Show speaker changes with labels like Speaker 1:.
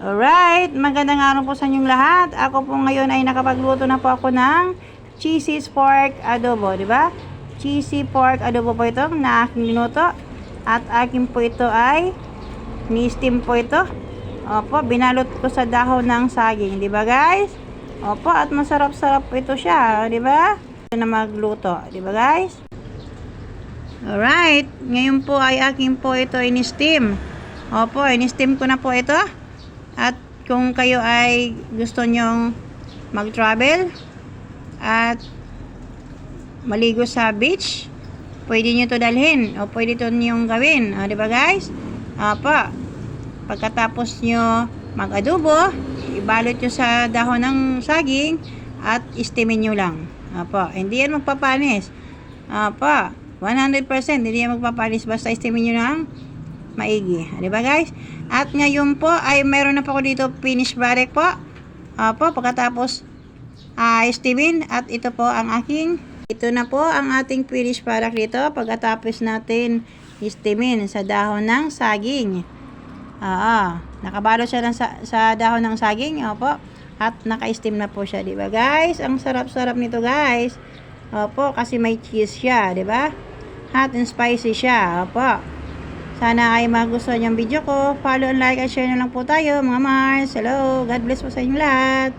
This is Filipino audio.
Speaker 1: Alright, magandang araw po sa inyong lahat. Ako po ngayon ay nakapagluto na po ako ng cheesy pork adobo, di ba? Cheesy pork adobo po ito na aking linuto. At akin po ito ay ni-steam po ito. Opo, binalot ko sa dahon ng saging, di ba guys? Opo, at masarap-sarap po ito siya, di ba? Ito na magluto, di ba guys? Alright, ngayon po ay akin po ito ini-steam. Opo, ini-steam ko na po ito. At kung kayo ay gusto nyong mag-travel at maligo sa beach, pwede nyo to dalhin o pwede to nyong gawin. O, diba guys? Opo. Pagkatapos nyo mag-adobo, ibalot nyo sa dahon ng saging at isteamin nyo lang. Opo. Hindi yan magpapanis. Opo. 100% hindi yan magpapanis basta isteamin nyo lang maigi. Diba guys? At ngayon po ay mayroon na po ako dito finished product po. Opo, pagkatapos steamin at ito po ang ito na po ang ating finished product dito pagkatapos natin steamin sa dahon ng saging. Nakabalot siya sa dahon ng saging. Opo. At naka-steam na po siya, diba guys? Ang sarap-sarap nito guys. Opo, kasi may cheese siya, diba? Hot and spicy siya. Opo. Sana ay magustuhan yung video ko. Follow and like at share na lang po tayo mga Mars. Hello. God bless po sa inyo lahat.